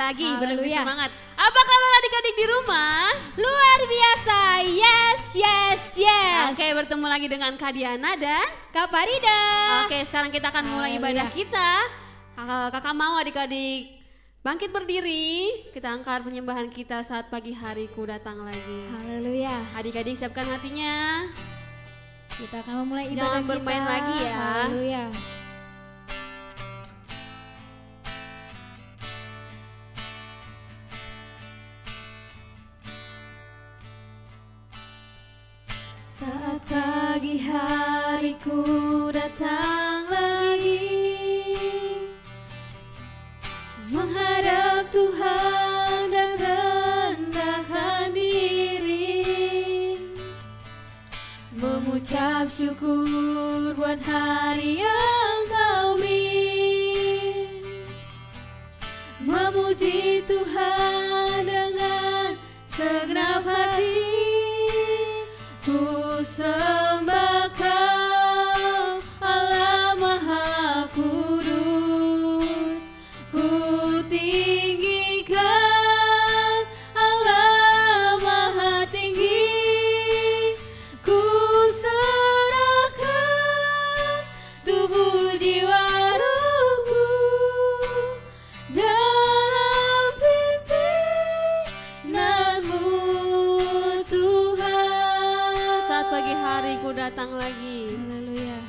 lagi, lebih semangat. Apa kabar adik-adik di rumah? Luar biasa, yes, yes, yes. Oke, bertemu lagi dengan Kak Diana dan Kak Farida. Oke, sekarang kita akan mulai ibadah kita. Kakak mau adik-adik bangkit berdiri. Kita angkat penyembahan kita saat pagi hariku datang lagi. Haleluya. Adik-adik siapkan hatinya. Kita akan memulai ibadah Jangan bermain lagi ya. Haleluya. Saat pagi hariku datang lagi, menghadap Tuhan dan rendahkan diri, mengucap syukur buat hari yang Kau beri, memuji Tuhan dengan segenap hati. Ku sembah Kau, Allah Maha Kudus. Ku tinggikan Allah Maha Tinggi. Ku serahkan tubuh jiwa ruhku dalam pimpinanmu Tuhan. Saat pagi hariku datang lagi. Haleluya.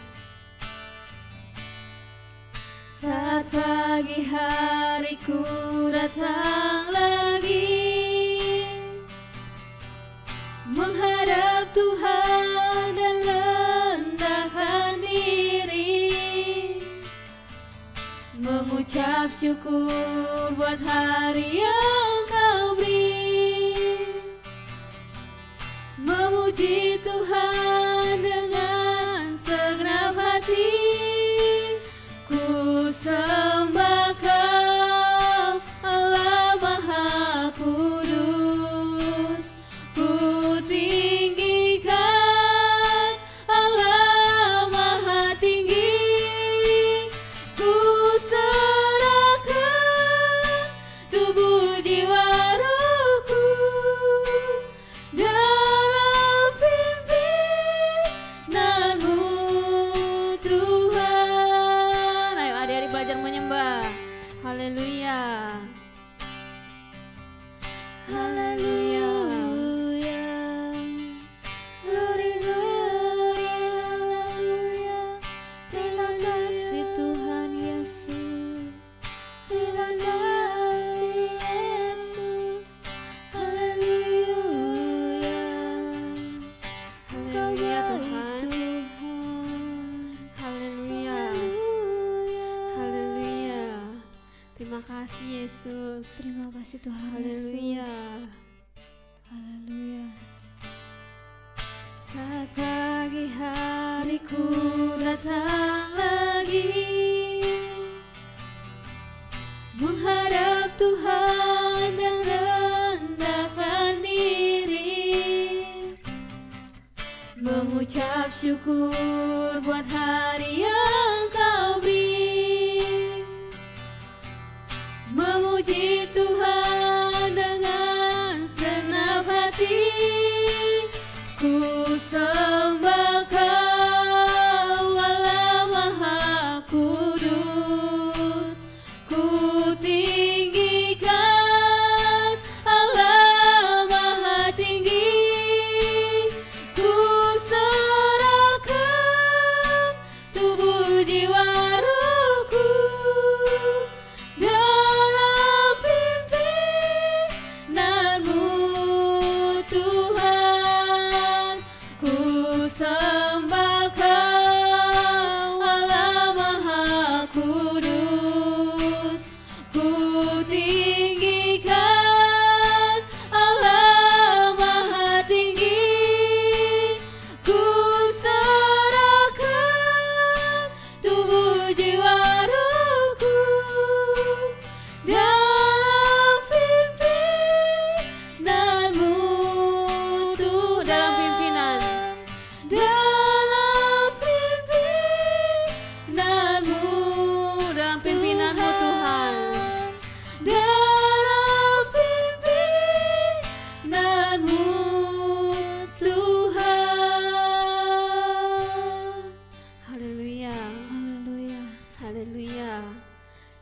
Saat pagi hariku datang lagi, menghadap Tuhan dan rendahkan diri, mengucap syukur buat hari yang Kau beri, memuji Tuhan dengan segenap hati. Ku sembah Kau, Allah Maha Kudus. Ku tinggikan Allah Maha Tinggi. Ku serahkan tubuh jiwa ruhku dalam pimpinanmu Tuhan. Ayo adik-adik belajar menyembah. Haleluya. Haleluya. Glory, glory, haleluya. Terima kasih Tuhan Yesus. Terima kasih Yesus. Haleluya. Haleluya Tuhan. Haleluya. Haleluya. Terima kasih Yesus. Terima kasih Tuhan Haleluya. Yesus. Haleluya. Saat pagi hariku datang lagi, Menghadap Tuhan dan rendahkan diri, mengucap syukur buat hari yang Kau beri, memuji Tuhan dengan segenap hati. Ku sembah Kau, Allah Maha Kudus. Ku tinggikan Allah Maha Tinggi. Ku serahkan tubuh jiwa ruhku dalam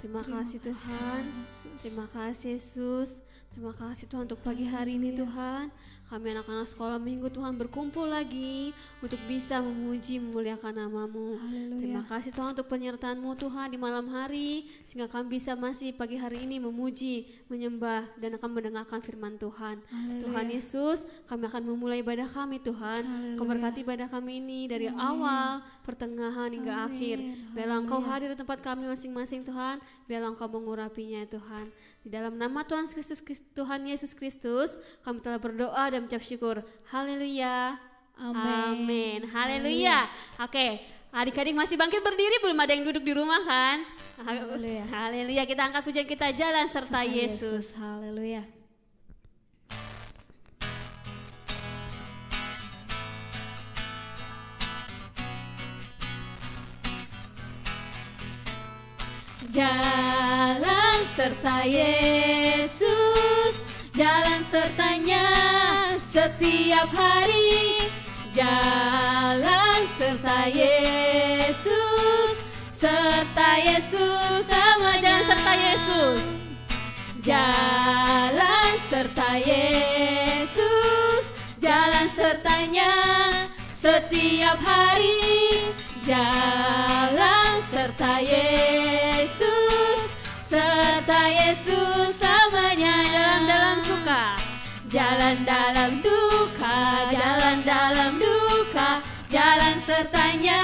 Terima kasih Tuhan. Terima kasih Yesus. Terima kasih Tuhan untuk pagi hari ini Tuhan. Kami anak-anak sekolah minggu Tuhan berkumpul lagi untuk bisa memuji memuliakan nama-Mu. Terima kasih Tuhan untuk penyertaan-Mu Tuhan di malam hari, sehingga kami bisa masih pagi hari ini memuji, menyembah dan akan mendengarkan firman Tuhan. Tuhan Yesus, kami akan memulai ibadah kami Tuhan. Kau berkati ibadah kami ini dari awal, pertengahan hingga akhir. Biarlah Engkau hadir di tempat kami masing-masing Tuhan. Biarlah Engkau mengurapinya Tuhan. Di dalam nama Tuhan Kristus, Tuhan Yesus Kristus, kami telah berdoa dan mengucap syukur. Haleluya. Amin. Haleluya. Oke, adik-adik masih bangkit berdiri, belum ada yang duduk di rumah kan? Haleluya. Haleluya. Kita angkat pujian kita, jalan serta Yesus. Haleluya. Jalan serta Yesus, jalan sertanya setiap hari. Jalan serta Yesus, serta Yesus, sama jalan serta Yesus. Jalan serta Yesus, jalan sertanya setiap hari. Jalan serta Yesus, serta Yesus, samanya jalan dalam suka, jalan dalam suka, jalan dalam duka, jalan sertanya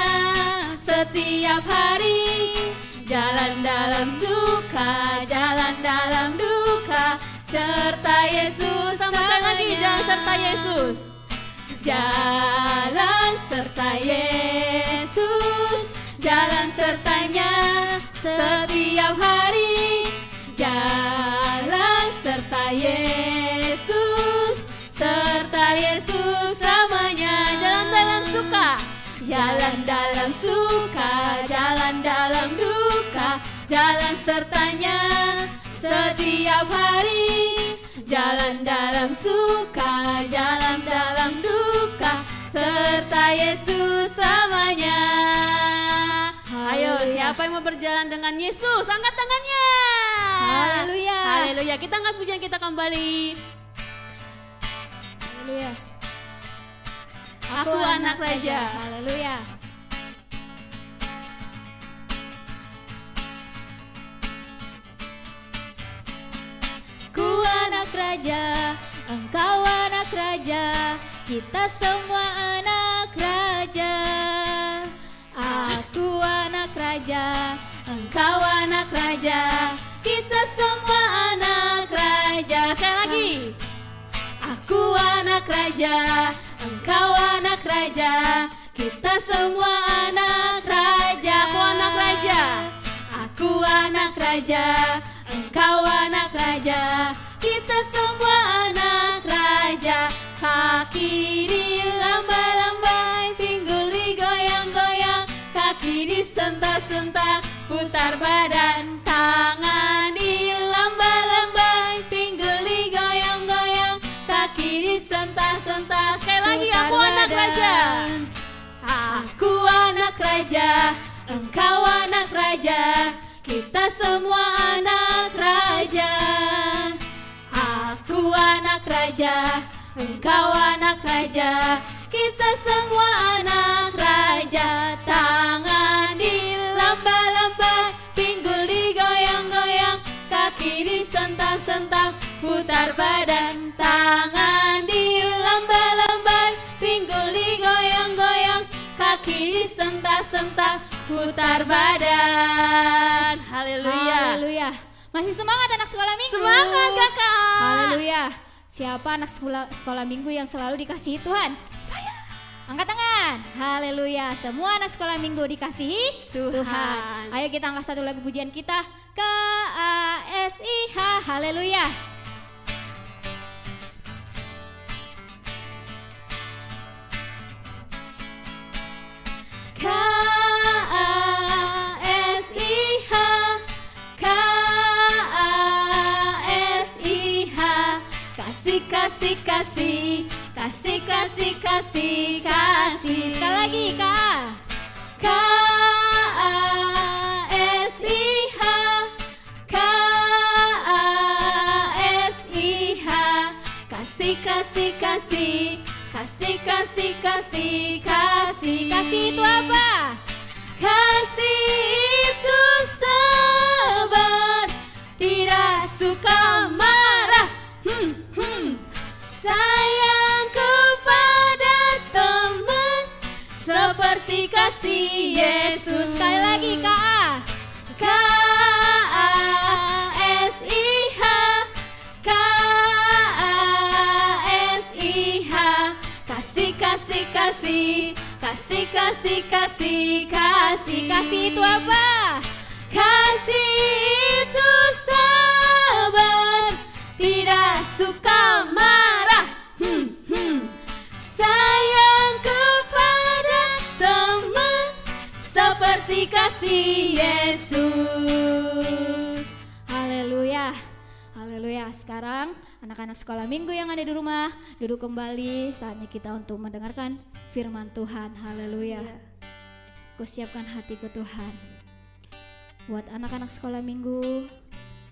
setiap hari. Jalan dalam suka, jalan dalam duka, serta Yesus, sampai lagi jalan serta Yesus. Jalan serta Yesus, jalan sertanya setiap hari. Jalan serta Yesus, serta Yesus, samanya jalan dalam suka, jalan dalam suka, jalan dalam duka, jalan sertanya setiap hari. Jalan dalam suka, jalan dalam duka, serta Yesus samanya. Ayo, siapa yang mau berjalan dengan Yesus? Angkat tangannya. Haleluya. Haleluya. Kita angkat pujian kita kembali. Haleluya. Aku anak raja. Haleluya. Ku anak raja, engkau anak raja, kita semua anak raja. Aku anak raja, engkau anak raja, kita semua anak raja. Sekali lagi. Aku anak raja, engkau anak raja, kita semua anak raja. Aku anak raja. Aku anak raja, engkau anak raja, kita semua anak raja. Kaki dilambai-lambai, pinggul digoyang-goyang, kaki disentak-sentak, putar badan, tangan dilambai-lambai, pinggul digoyang-goyang, kaki disentak-sentak. Sekali lagi, aku anak raja. Aku anak raja, engkau anak raja, kita semua anak raja. Aku anak raja, engkau anak raja, kita semua anak raja. Tangan dilamba-lamba, pinggul digoyang-goyang, kaki disentak-sentak, putar badan, tangan dilamba-lamba, pinggul digoyang-goyang, kaki disentak-sentak, putar badan. Haleluya. Haleluya. Masih semangat anak sekolah minggu? Semangat kakak. Haleluya. Siapa anak sekolah minggu yang selalu dikasihi Tuhan? Saya. Angkat tangan. Haleluya. Semua anak sekolah minggu dikasihi Tuhan. Ayo kita angkat satu lagu pujian kita. KASIH. Haleluya. KASIH, KASIH, kasih, kasih, kasih, kasih, kasih, kasih, kasih. Sekali lagi, KASIH, kasih, kasih, kasih, kasih, kasih, kasih. Kasih itu apa? Kasih itu sabar, tidak suka marah, sayang kepada teman, seperti kasih Yesus. Sekali lagi K-A. K-A-S-I-H, K-A-S-I-H. Kasih, kasih, kasih, kasih, kasih, kasih, kasih. Kasih itu apa? Kasih itu sabar, tidak suka marah, sayang kepada teman, seperti kasih Yesus. Haleluya. Haleluya. Sekarang anak-anak sekolah minggu yang ada di rumah, duduk kembali, saatnya kita untuk mendengarkan firman Tuhan. Haleluya. Kusiapkan hati ke Tuhan. Buat anak-anak sekolah minggu,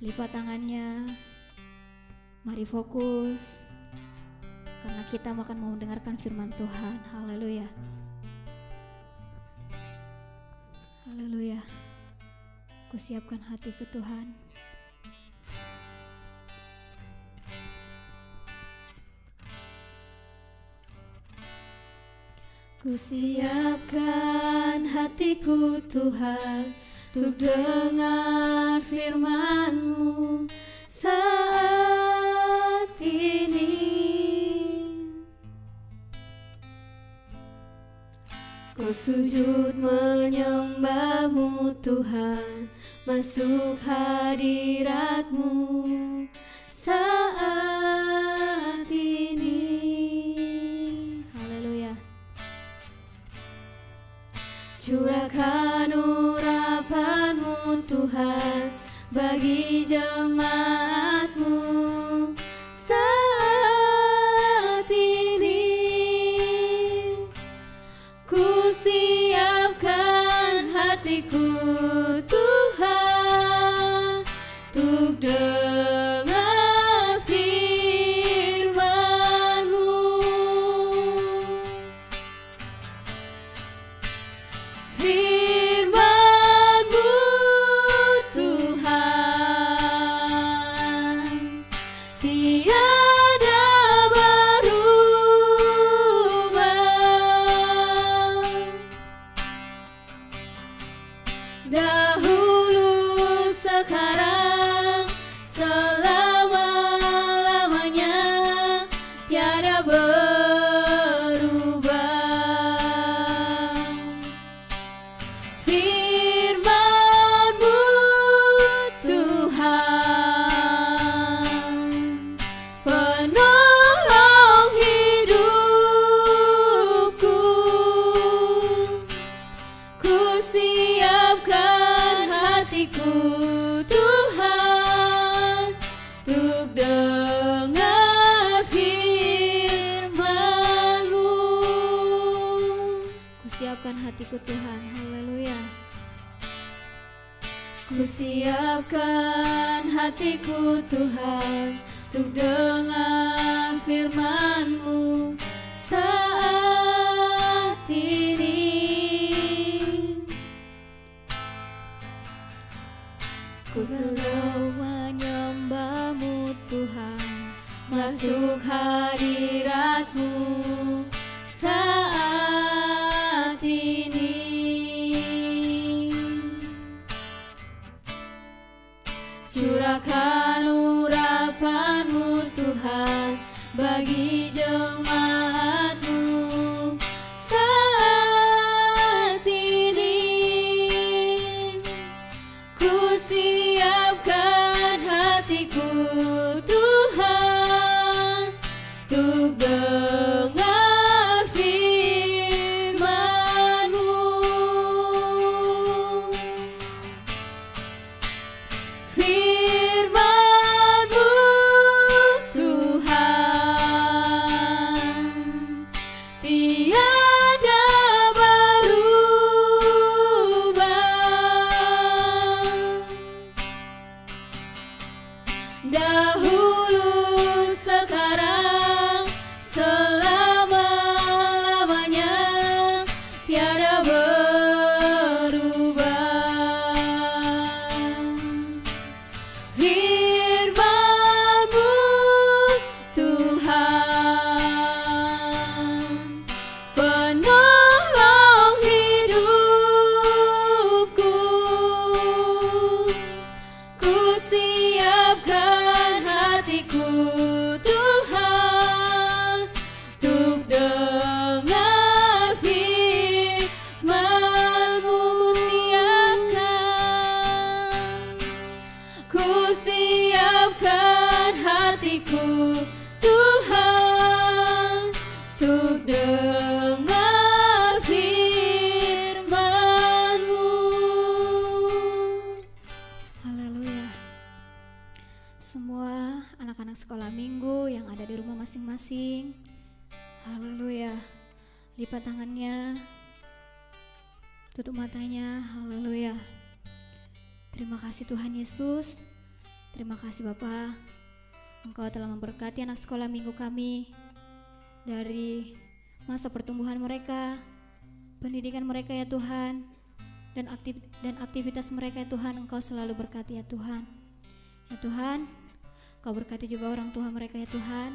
lipat tangannya. Mari fokus, karena kita akan mau mendengarkan firman Tuhan. Haleluya. Haleluya. Kusiapkan hati ke Tuhan. Kusiapkan hatiku Tuhan, untuk dengar firman-Mu saat ini. Ku sujud menyembah-Mu Tuhan, masuk hadirat-Mu saat ini. Haleluya. Curahkan urapan-Mu Tuhan bagi jemaat-Mu saat ini. Ku siapkan hatiku Tuhan, untuk dengar firman-Mu. Firman-Mu Tuhan, tiada berubah. Dahulu, sekarang, selama-lamanya, tiada berubah. Firman-Mu Tuhan, penolong hidupku. Ku siapkan hatiku Tuhan, untuk dengar firman-Mu. Kusiapkan hatiku Tuhan. Haleluya. Ku siapkan hatiku Tuhan, untuk dengar firman-Mu saat ini. Ku selalu menyembah-Mu Tuhan, masuk hadirat-Mu saat ini. Curahkan urapan-Mu Tuhan bagi jemaat-Mu saat ini. Ku siapkan hatiku Tuhan, untuk dengar firman-Mu. Firman-Mu Tuhan, tiada berubah. Dahulu, sekarang, siapkan hatiku Tuhan untuk dengar firman-Mu. Ku siapkan hatiku Tuhan untuk dengar firman-Mu. Haleluya. Semua anak-anak sekolah minggu yang ada di rumah masing-masing, haleluya, lipat tangannya, tutup matanya, haleluya. Terima kasih Tuhan Yesus, terima kasih Bapa, Engkau telah memberkati anak sekolah minggu kami dari masa pertumbuhan mereka, pendidikan mereka ya Tuhan, dan aktivitas mereka ya Tuhan. Engkau selalu berkati ya Tuhan. Ya Tuhan, Kau berkati juga orang tua mereka ya Tuhan,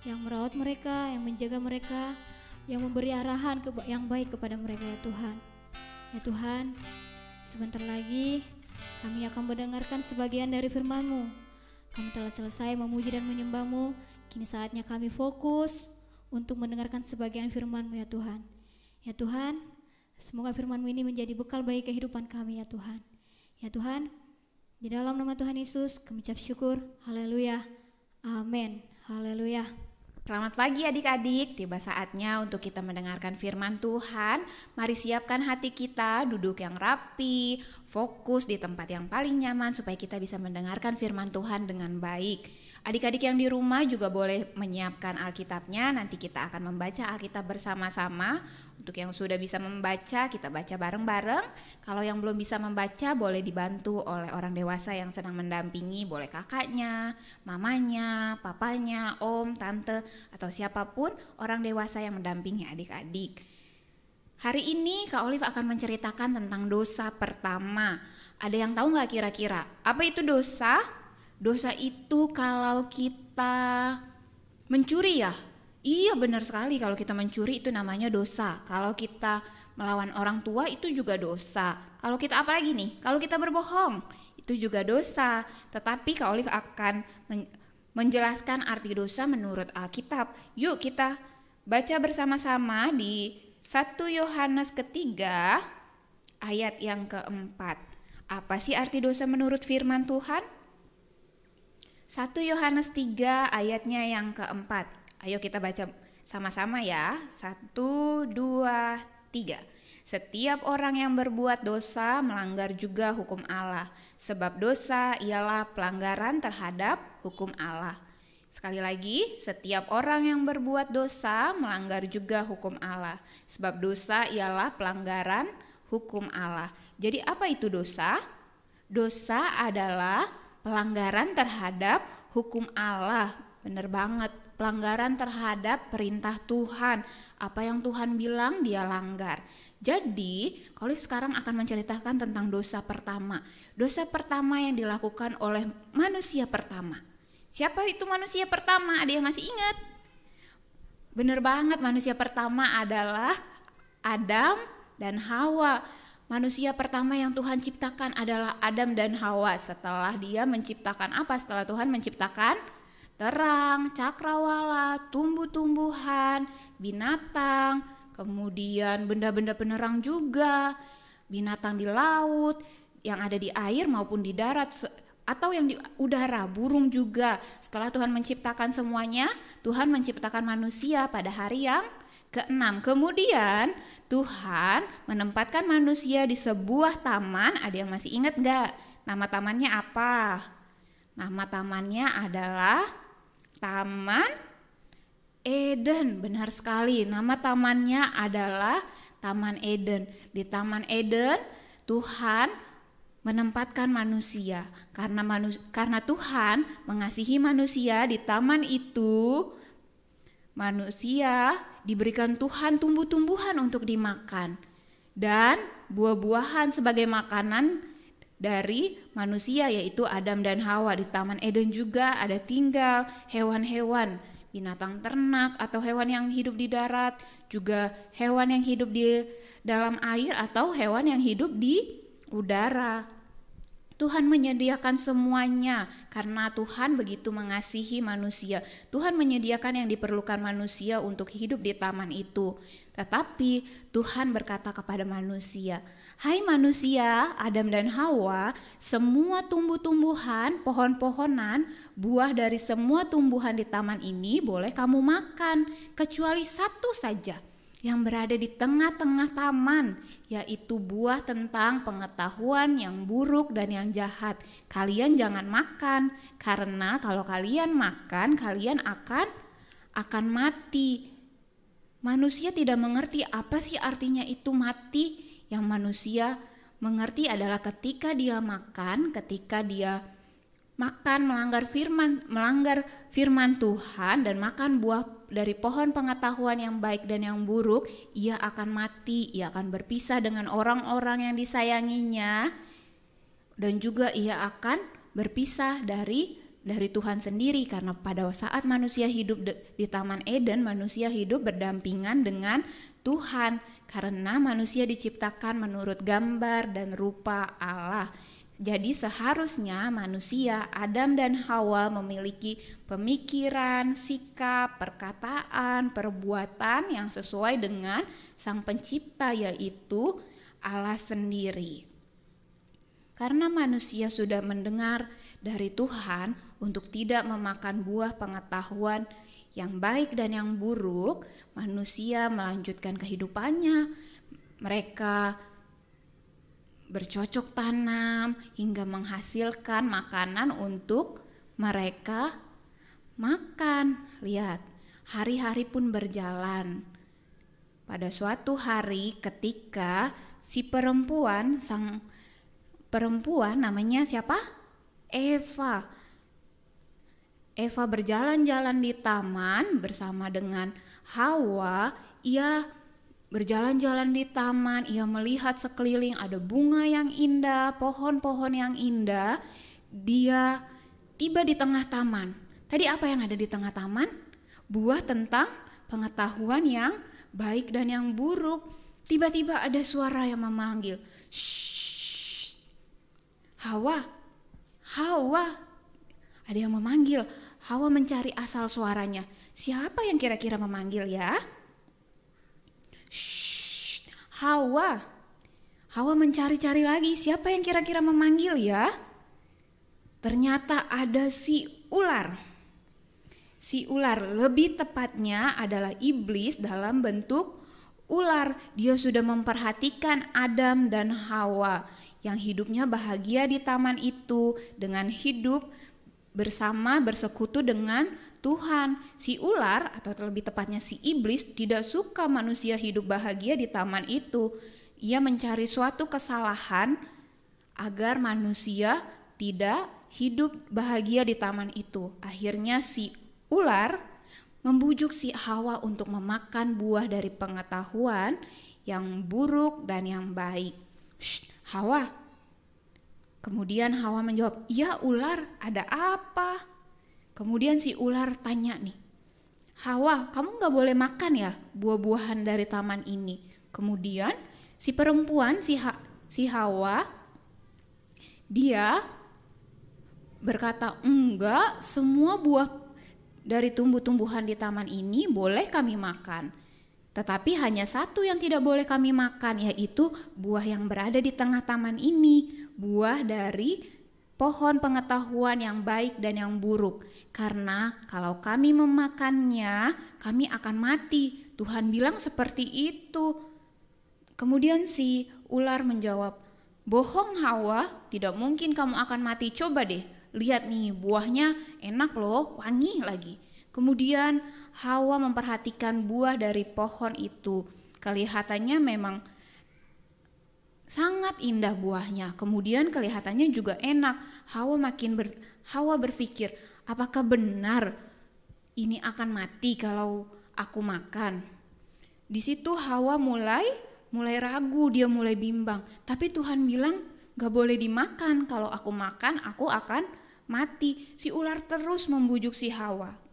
yang merawat mereka, yang menjaga mereka, yang memberi arahan yang baik kepada mereka ya Tuhan. Ya Tuhan, sebentar lagi kami akan mendengarkan sebagian dari firman-Mu. Kami telah selesai memuji dan menyembah-Mu. Kini saatnya kami fokus untuk mendengarkan sebagian firman-Mu ya Tuhan. Ya Tuhan, semoga firman-Mu ini menjadi bekal bagi kehidupan kami ya Tuhan. Ya Tuhan, di dalam nama Tuhan Yesus kami ucap syukur. Haleluya. Amin. Haleluya. Selamat pagi adik-adik, tiba saatnya untuk kita mendengarkan firman Tuhan. Mari siapkan hati kita, duduk yang rapi, fokus di tempat yang paling nyaman supaya kita bisa mendengarkan firman Tuhan dengan baik. Adik-adik yang di rumah juga boleh menyiapkan Alkitabnya, nanti kita akan membaca Alkitab bersama-sama. Untuk yang sudah bisa membaca, kita baca bareng-bareng. Kalau yang belum bisa membaca, boleh dibantu oleh orang dewasa yang sedang mendampingi, boleh kakaknya, mamanya, papanya, om, tante, atau siapapun orang dewasa yang mendampingi adik-adik. Hari ini Kak Olive akan menceritakan tentang dosa pertama. Ada yang tahu nggak kira-kira apa itu dosa? Dosa itu kalau kita mencuri ya? Iya benar sekali, kalau kita mencuri itu namanya dosa. Kalau kita melawan orang tua itu juga dosa. Kalau kita apa lagi nih? Kalau kita berbohong itu juga dosa. Tetapi Kak Olive akan menjelaskan arti dosa menurut Alkitab. Yuk kita baca bersama-sama di 1 Yohanes ketiga ayat yang keempat. Apa sih arti dosa menurut firman Tuhan? 1 Yohanes 3 ayatnya yang keempat. Ayo kita baca sama-sama ya. 1, 2, 3. Setiap orang yang berbuat dosa melanggar juga hukum Allah. Sebab dosa ialah pelanggaran terhadap hukum Allah. Sekali lagi, setiap orang yang berbuat dosa melanggar juga hukum Allah. Sebab dosa ialah pelanggaran hukum Allah. Jadi apa itu dosa? Dosa adalah pelanggaran terhadap hukum Allah. Benar banget, pelanggaran terhadap perintah Tuhan. Apa yang Tuhan bilang dia langgar. Jadi, kalau sekarang akan menceritakan tentang dosa pertama. Dosa pertama yang dilakukan oleh manusia pertama. Siapa itu manusia pertama? Ada yang masih ingat? Benar banget, manusia pertama adalah Adam dan Hawa. Manusia pertama yang Tuhan ciptakan adalah Adam dan Hawa. Setelah dia menciptakan apa? Setelah Tuhan menciptakan terang, cakrawala, tumbuh-tumbuhan, binatang, kemudian benda-benda penerang juga, binatang di laut, yang ada di air maupun di darat, atau yang di udara, burung juga. Setelah Tuhan menciptakan semuanya, Tuhan menciptakan manusia pada hari yang ke-6. Kemudian Tuhan menempatkan manusia di sebuah taman. Ada yang masih ingat gak? Nama tamannya apa? Nama tamannya adalah Taman Eden. Benar sekali, nama tamannya adalah Taman Eden. Di Taman Eden Tuhan menempatkan manusia. Karena Tuhan mengasihi manusia, di taman itu manusia diberikan Tuhan tumbuh-tumbuhan untuk dimakan dan buah-buahan sebagai makanan dari manusia, yaitu Adam dan Hawa. Di Taman Eden juga ada tinggal hewan-hewan, binatang ternak atau hewan yang hidup di darat, juga hewan yang hidup di dalam air atau hewan yang hidup di udara. Tuhan menyediakan semuanya karena Tuhan begitu mengasihi manusia. Tuhan menyediakan yang diperlukan manusia untuk hidup di taman itu. Tetapi Tuhan berkata kepada manusia, "Hai manusia, Adam dan Hawa, semua tumbuh-tumbuhan, pohon-pohonan, buah dari semua tumbuhan di taman ini boleh kamu makan, kecuali satu saja yang berada di tengah-tengah taman, yaitu buah tentang pengetahuan yang buruk dan yang jahat. Kalian jangan makan, karena kalau kalian makan, kalian akan mati." Manusia tidak mengerti apa sih artinya itu mati. Yang manusia mengerti adalah ketika dia makan melanggar firman Tuhan dan makan buah dari pohon pengetahuan yang baik dan yang buruk, ia akan mati, ia akan berpisah dengan orang-orang yang disayanginya, dan juga ia akan berpisah dari Tuhan sendiri, karena pada saat manusia hidup di Taman Eden, manusia hidup berdampingan dengan Tuhan karena manusia diciptakan menurut gambar dan rupa Allah. Jadi seharusnya manusia, Adam dan Hawa, memiliki pemikiran, sikap, perkataan, perbuatan yang sesuai dengan Sang Pencipta, yaitu Allah sendiri. Karena manusia sudah mendengar dari Tuhan untuk tidak memakan buah pengetahuan yang baik dan yang buruk, manusia melanjutkan kehidupannya. Mereka bercocok tanam hingga menghasilkan makanan untuk mereka makan. Lihat, hari-hari pun berjalan. Pada suatu hari ketika si perempuan, sang perempuan namanya siapa? Eva berjalan-jalan di taman bersama dengan Hawa. Ia berjalan-jalan di taman, ia melihat sekeliling ada bunga yang indah, pohon-pohon yang indah. Dia tiba di tengah taman. Tadi apa yang ada di tengah taman? Buah tentang pengetahuan yang baik dan yang buruk. Tiba-tiba ada suara yang memanggil, "Shh, Hawa, Hawa." Ada yang memanggil. Hawa mencari asal suaranya. Siapa yang kira-kira memanggil ya? Shh, Hawa. Hawa mencari-cari lagi, siapa yang kira-kira memanggil ya? Ternyata ada si ular. Si ular, lebih tepatnya adalah iblis dalam bentuk ular. Dia sudah memperhatikan Adam dan Hawa yang hidupnya bahagia di taman itu dengan hidup bersama, bersekutu dengan Tuhan. Si ular, atau lebih tepatnya si iblis, tidak suka manusia hidup bahagia di taman itu. Ia mencari suatu kesalahan agar manusia tidak hidup bahagia di taman itu. Akhirnya si ular membujuk si Hawa untuk memakan buah dari pengetahuan yang buruk dan yang baik. "Shh, Hawa." Kemudian Hawa menjawab, "Ya ular, ada apa?" Kemudian si ular tanya nih, "Hawa, kamu gak boleh makan ya buah-buahan dari taman ini?" Kemudian si perempuan, si Hawa, dia berkata, "Enggak, semua buah dari tumbuh-tumbuhan di taman ini boleh kami makan. Tetapi hanya satu yang tidak boleh kami makan, yaitu buah yang berada di tengah taman ini. Buah dari pohon pengetahuan yang baik dan yang buruk. Karena kalau kami memakannya, kami akan mati. Tuhan bilang seperti itu." Kemudian si ular menjawab, "Bohong Hawa, tidak mungkin kamu akan mati. Coba deh, lihat nih buahnya enak loh, wangi lagi." Kemudian Hawa memperhatikan buah dari pohon itu. Kelihatannya memang sangat indah buahnya. Kemudian kelihatannya juga enak. Hawa berpikir, apakah benar ini akan mati kalau aku makan? Di situ Hawa mulai ragu, dia mulai bimbang. Tapi Tuhan bilang gak boleh dimakan. Kalau aku makan, aku akan mati. Si ular terus membujuk si Hawa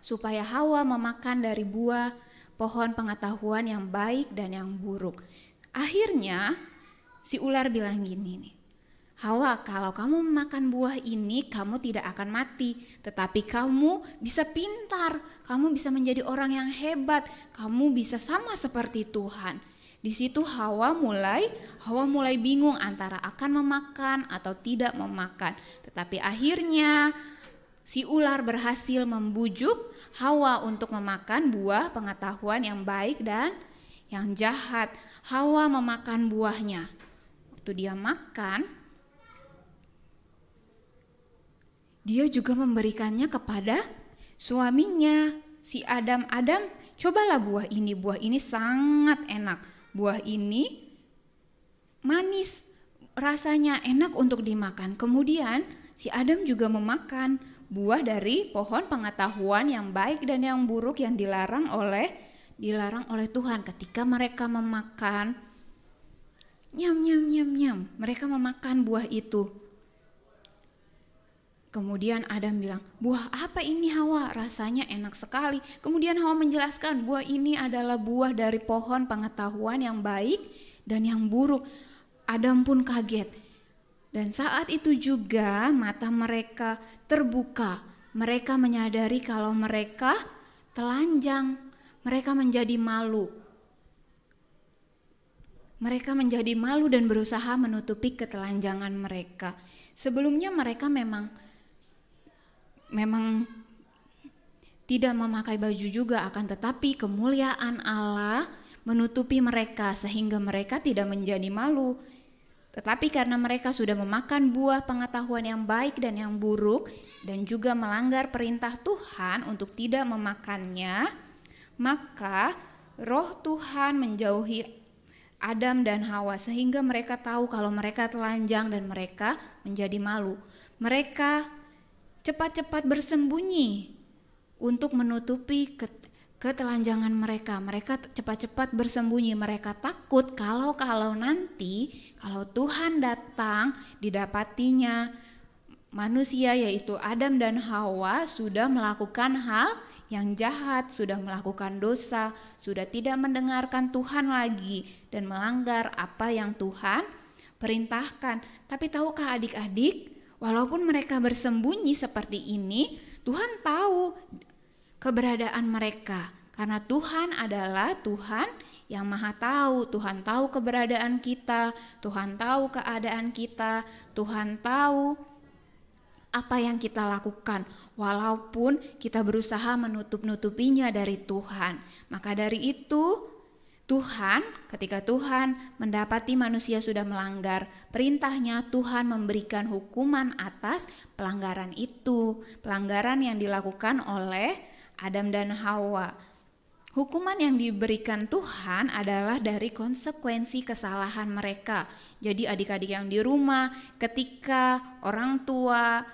supaya Hawa memakan dari buah pohon pengetahuan yang baik dan yang buruk. Akhirnya si ular bilang gini nih, Hawa, kalau kamu memakan buah ini, kamu tidak akan mati, tetapi kamu bisa pintar, kamu bisa menjadi orang yang hebat, kamu bisa sama seperti Tuhan. Di situ Hawa mulai bingung antara akan memakan atau tidak memakan. Tetapi akhirnya si ular berhasil membujuk Hawa untuk memakan buah pengetahuan yang baik dan yang jahat. Hawa memakan buahnya. Waktu dia makan, dia juga memberikannya kepada suaminya, si Adam. Adam, cobalah buah ini sangat enak. Buah ini manis, rasanya enak untuk dimakan. Kemudian si Adam juga memakan buah dari pohon pengetahuan yang baik dan yang buruk yang dilarang oleh Tuhan. Ketika mereka memakan, mereka memakan buah itu. Kemudian Adam bilang, buah apa ini Hawa? Rasanya enak sekali. Kemudian Hawa menjelaskan, buah ini adalah buah dari pohon pengetahuan yang baik dan yang buruk. Adam pun kaget. Dan saat itu juga mata mereka terbuka. Mereka menyadari kalau mereka telanjang. Mereka menjadi malu. Mereka menjadi malu dan berusaha menutupi ketelanjangan mereka. Sebelumnya mereka memang tidak memakai baju juga, akan tetapi kemuliaan Allah menutupi mereka sehingga mereka tidak menjadi malu. Tetapi karena mereka sudah memakan buah pengetahuan yang baik dan yang buruk dan juga melanggar perintah Tuhan untuk tidak memakannya, maka roh Tuhan menjauhi Adam dan Hawa sehingga mereka tahu kalau mereka telanjang dan mereka menjadi malu. Mereka cepat-cepat bersembunyi untuk menutupi ketelanjangan mereka. Mereka cepat-cepat bersembunyi. Mereka takut kalau nanti kalau Tuhan datang didapatinya manusia yaitu Adam dan Hawa sudah melakukan hal yang jahat, sudah melakukan dosa, sudah tidak mendengarkan Tuhan lagi dan melanggar apa yang Tuhan perintahkan. Tapi tahukah adik-adik, walaupun mereka bersembunyi seperti ini, Tuhan tahu keberadaan mereka. Karena Tuhan adalah Tuhan yang Maha Tahu. Tuhan tahu keberadaan kita, Tuhan tahu keadaan kita, Tuhan tahu apa yang kita lakukan. Walaupun kita berusaha menutup-nutupinya dari Tuhan. Maka dari itu, ketika Tuhan mendapati manusia sudah melanggar perintahnya, Tuhan memberikan hukuman atas pelanggaran itu, pelanggaran yang dilakukan oleh Adam dan Hawa. Hukuman yang diberikan Tuhan adalah dari konsekuensi kesalahan mereka. Jadi adik-adik yang di rumah, ketika orang tua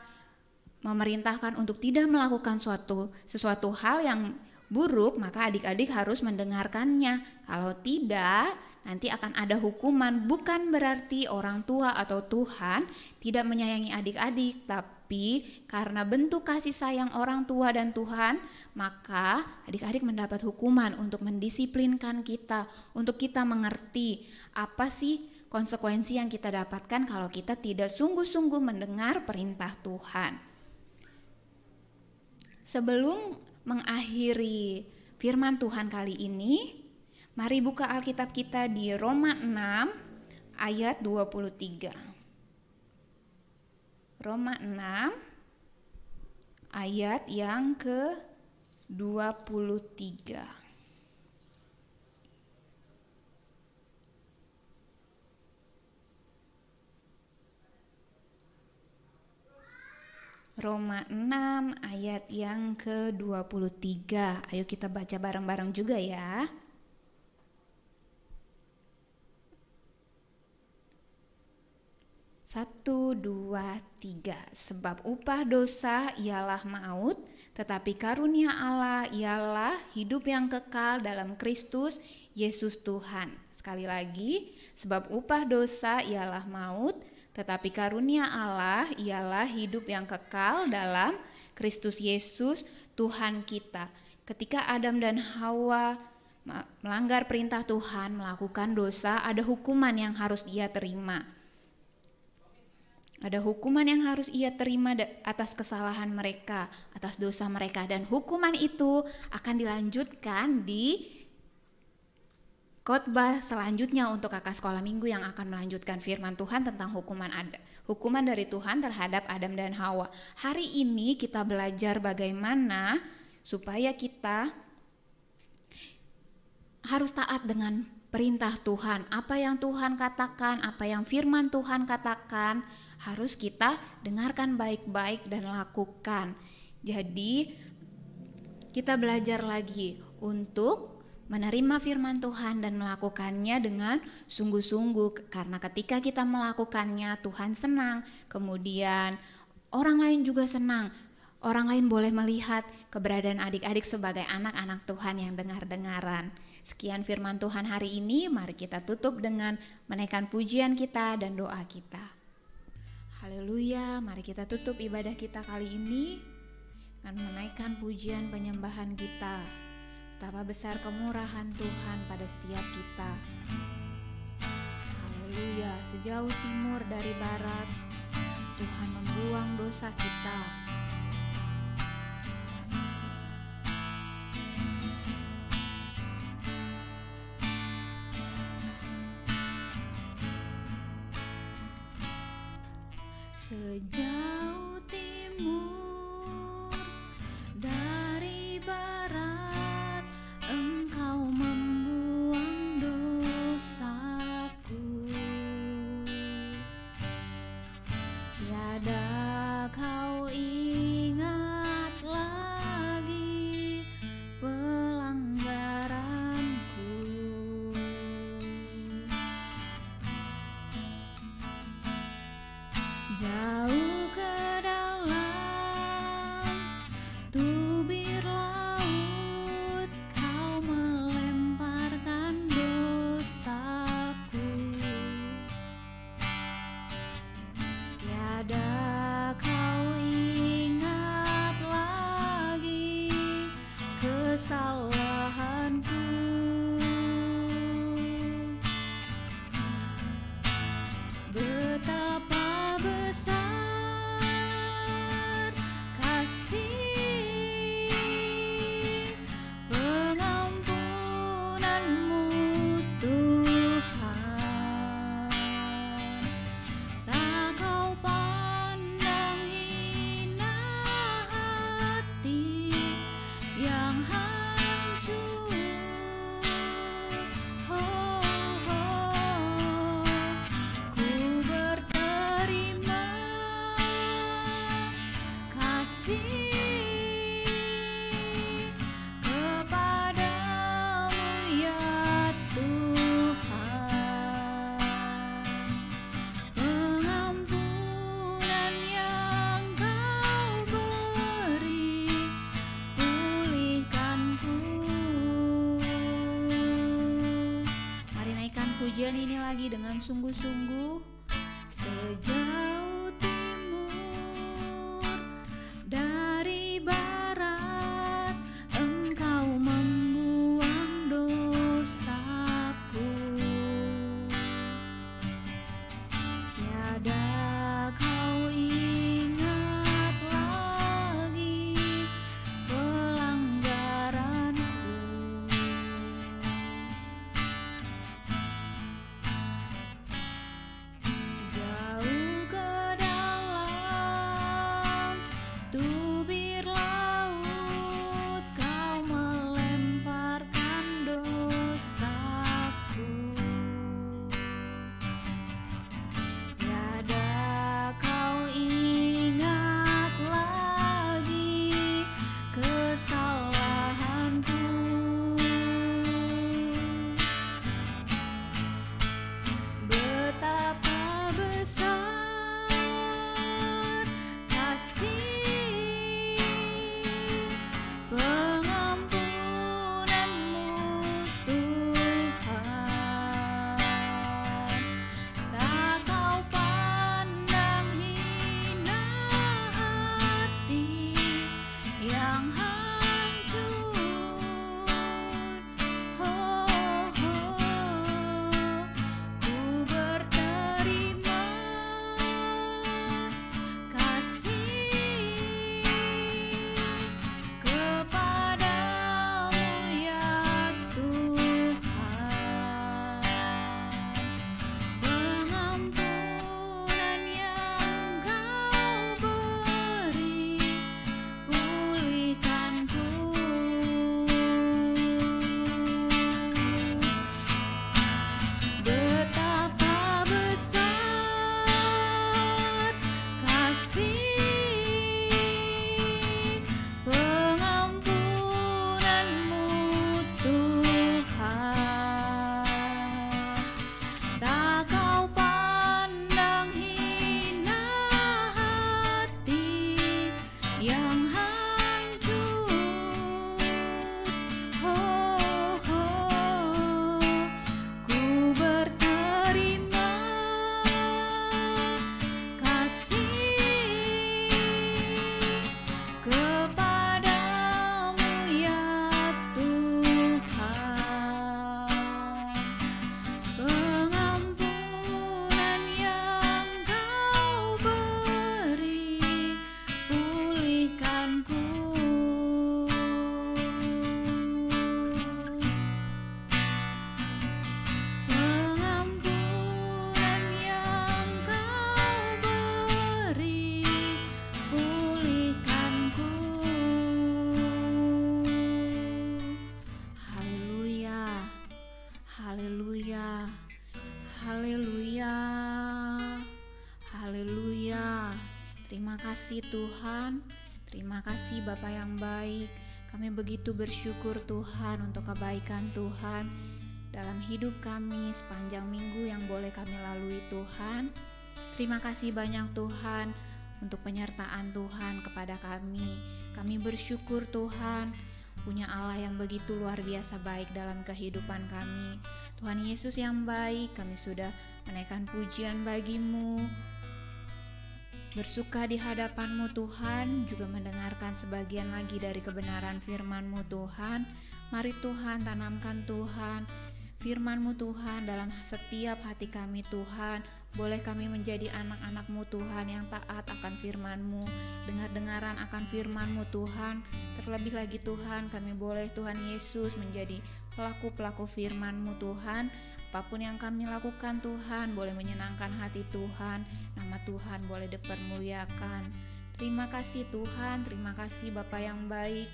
memerintahkan untuk tidak melakukan sesuatu hal yang buruk, maka adik-adik harus mendengarkannya. Kalau tidak, nanti akan ada hukuman. Bukan berarti orang tua atau Tuhan tidak menyayangi adik-adik, tapi karena bentuk kasih sayang orang tua dan Tuhan, maka adik-adik mendapat hukuman untuk mendisiplinkan kita, untuk kita mengerti apa sih konsekuensi yang kita dapatkan kalau kita tidak sungguh-sungguh mendengar perintah Tuhan. Sebelum mengakhiri firman Tuhan kali ini, mari buka Alkitab kita di Roma 6 ayat 23. Roma 6 ayat yang ke-23. Roma 6 ayat yang ke-23. Ayo kita baca bareng-bareng juga ya. Satu, dua, tiga. Sebab upah dosa ialah maut, tetapi karunia Allah ialah hidup yang kekal dalam Kristus Yesus Tuhan. Sekali lagi, sebab upah dosa ialah maut, tetapi karunia Allah ialah hidup yang kekal dalam Kristus Yesus Tuhan kita. Ketika Adam dan Hawa melanggar perintah Tuhan, melakukan dosa, ada hukuman yang harus dia terima. Ada hukuman yang harus ia terima atas kesalahan mereka, atas dosa mereka, dan hukuman itu akan dilanjutkan di khotbah selanjutnya untuk kakak sekolah minggu yang akan melanjutkan firman Tuhan tentang hukuman dari Tuhan terhadap Adam dan Hawa. Hari ini kita belajar bagaimana supaya kita harus taat dengan perintah Tuhan. Apa yang Tuhan katakan, apa yang firman Tuhan katakan, harus kita dengarkan baik-baik dan lakukan. Jadi kita belajar lagi untuk menerima firman Tuhan dan melakukannya dengan sungguh-sungguh, karena ketika kita melakukannya Tuhan senang, kemudian orang lain juga senang. Orang lain boleh melihat keberadaan adik-adik sebagai anak-anak Tuhan yang dengar-dengaran. Sekian firman Tuhan hari ini, mari kita tutup dengan menaikkan pujian kita dan doa kita. Haleluya, mari kita tutup ibadah kita kali ini dengan menaikkan pujian penyembahan kita. Betapa besar kemurahan Tuhan pada setiap kita. Haleluya, sejauh timur dari barat, Tuhan membuang dosa kita. Sejauh timur dari barat, Engkau membuang dosaku. Tiada kau ingat lagi pelanggaranku. Jauh ke dalam tubir laut, kau melemparkan dosaku. Tiada kau ingat lagi kesalahanku. Betapa besar kasih pengampunanmu Tuhan. Tak kau pandang hina hati yang hancur. Ku berterima kasih kepadamu ya Tuhan. Pengampunan yang kau beri, pulihkanku. Mari naikkan pujian ini lagi dengan sungguh-sungguh. Sejauh timur dari barat, Engkau membuang dosaku. Tiada kau ingat lagi pelanggaranku. Tuhan. Terima kasih Bapa yang baik. Kami begitu bersyukur Tuhan untuk kebaikan Tuhan dalam hidup kami sepanjang minggu yang boleh kami lalui Tuhan. Terima kasih banyak Tuhan untuk penyertaan Tuhan kepada kami. Kami bersyukur Tuhan punya Allah yang begitu luar biasa baik dalam kehidupan kami. Tuhan Yesus yang baik, kami sudah menaikkan pujian bagi-Mu, bersuka di hadapan-Mu Tuhan, juga mendengarkan sebagian lagi dari kebenaran firman-Mu Tuhan. Mari Tuhan tanamkan Tuhan firman-Mu Tuhan dalam setiap hati kami Tuhan. Boleh kami menjadi anak-anak-Mu Tuhan yang taat akan firman-Mu, dengar-dengaran akan firman-Mu Tuhan. Terlebih lagi Tuhan, kami boleh Tuhan Yesus menjadi pelaku-pelaku firman-Mu Tuhan. Apapun yang kami lakukan Tuhan boleh menyenangkan hati Tuhan, nama Tuhan boleh dipermuliakan. Terima kasih Tuhan, terima kasih Bapa yang baik.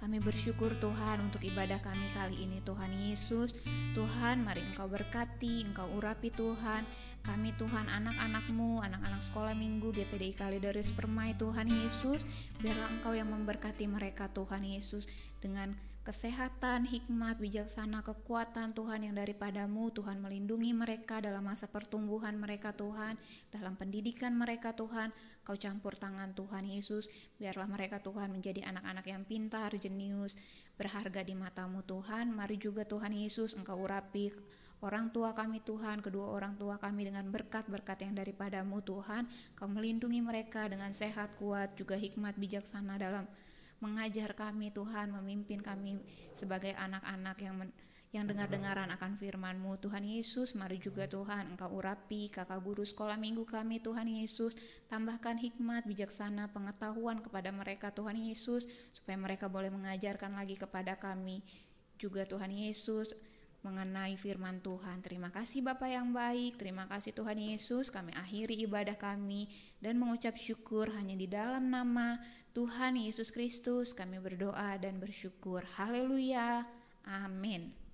Kami bersyukur Tuhan untuk ibadah kami kali ini Tuhan Yesus. Tuhan mari Engkau berkati, Engkau urapi Tuhan. Kami Tuhan anak-anak-Mu, anak-anak sekolah minggu GPDI Kalideres Permai Tuhan Yesus. Biarlah Engkau yang memberkati mereka Tuhan Yesus dengan kesehatan, hikmat, bijaksana, kekuatan Tuhan yang daripada-Mu. Tuhan melindungi mereka dalam masa pertumbuhan mereka Tuhan, dalam pendidikan mereka Tuhan. Kau campur tangan Tuhan Yesus, biarlah mereka Tuhan menjadi anak-anak yang pintar, jenius, berharga di mata-Mu Tuhan. Mari juga Tuhan Yesus Engkau urapi orang tua kami Tuhan, kedua orang tua kami dengan berkat-berkat yang daripada-Mu Tuhan. Kau melindungi mereka dengan sehat, kuat, juga hikmat, bijaksana dalam mengajar kami Tuhan, memimpin kami sebagai anak-anak yang dengar-dengaran akan firman-Mu Tuhan Yesus. Mari juga Tuhan Engkau urapi kakak guru sekolah minggu kami Tuhan Yesus. Tambahkan hikmat, bijaksana, pengetahuan kepada mereka Tuhan Yesus, supaya mereka boleh mengajarkan lagi kepada kami juga Tuhan Yesus mengenai firman Tuhan. Terima kasih Bapa yang baik, terima kasih Tuhan Yesus. Kami akhiri ibadah kami dan mengucap syukur hanya di dalam nama Tuhan Yesus Kristus kami berdoa dan bersyukur. Haleluya, amin.